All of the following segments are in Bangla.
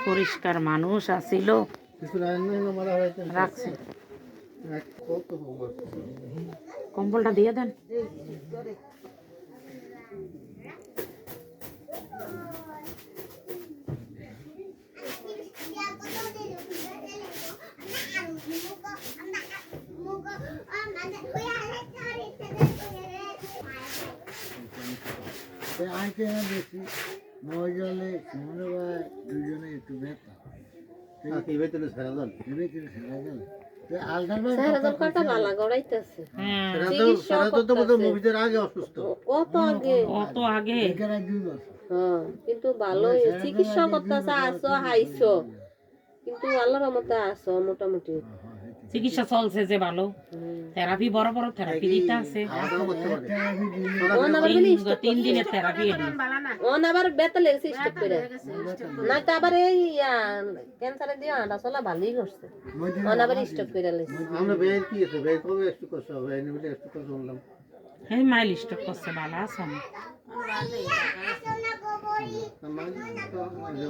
পরিষ্কার মানুষ আসিল রাখছে। কম্বলটা দিয়ে দেন। বেশি মজালে দুজনে একটু ব্যথা কিন্তু ভালো চিকিৎসা করতেছে, আসো হাইছো, কিন্তু আল্লাহর রহমতে আসো মোটামুটি চিকিৎসা চলছে যে ভালো, থেরাপি বড় বড় থেরাপি দিতে আছে। 3 দিনের থেরাপি। ওন আবার বেতা লেগেছে স্টক করে, না তো আবার এই ক্যান্সারে দিয়ে আটা চলা ভালোই করছে, ওন আবার স্টক করে লেগেছে। আমরা বের কি আছে বের কবে একটু কষ্ট হবে, এই নিয়ে একটু কষ্ট বললাম এই মাইল স্টক করছে, ভালো আছে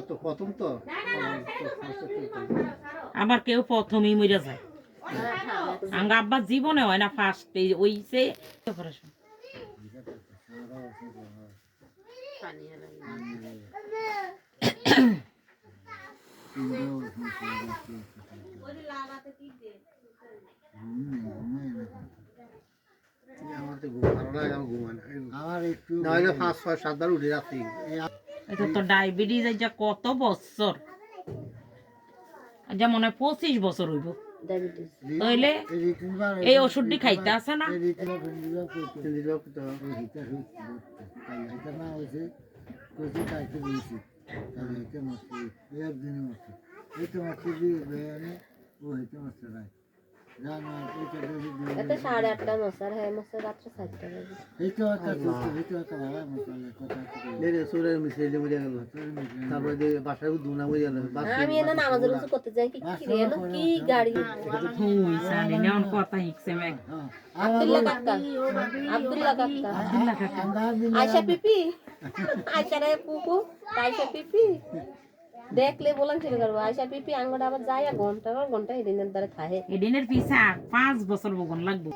তো প্রথম তো আবার কেউ প্রথমেই মরে যায়। আঙ্গা আব্বার জীবনে হয় না ফার্স্ট ওই সে অপারেশন। এটা তো ডায়াবেটিস যা কত বছর, যা মনে হয় 25 বছর হইব, তাইলে এই ওষুধটি খাইতে আছে না। এটা 8:30 মশার হ্যাঁ মশার রাত্রে 4টা বাজে। আমি এনে নামাজের উজু করতে যাই কি কি গাড়ি আব্দুল্লাহ কাকা আয়শা পিপি আয়শা রে পুপু আয়শা পিপি দেখলে বলান শুরু করবো আয়শা পিপি আঙ্গটা আবার যায় ঘন্টা এদিনের দ্বারা খায় এদিনের পিছা 5 বছর বগন লাগবে।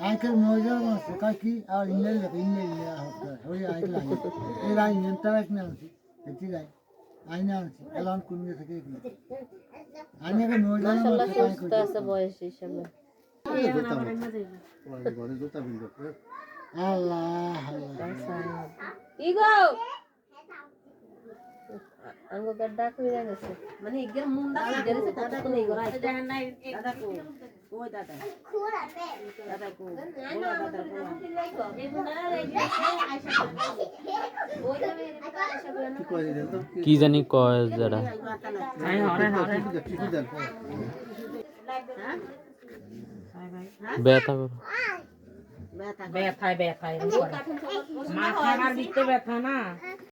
আইকেল মজার মাছ কাকি আর ইংলিশ ওই আইকেল এই রাই নেনতার এক নাম আছে এটি রাই আইনা আছে এলান কোন থেকে আইনা কে মজার মাশাআল্লাহ সুস্থ আছে বয়স হিসাবে। আল্লাহ কি গো আঙ্গ গড্ডা কইরা গেছে মানে ইগের মুন্ডা ইগের সে কত কোন ইগরা আইতা নাই দাদা কো ওই দাদা দাদা কো ওলা দাদা কো এই মুন্ডা রে আয়শা ওই যাবে আয়শা বলে কি জানি কয় যারা আই হরে হরে ব্যথা করো ব্যথায় মাথা আর দিতে ব্যথা না।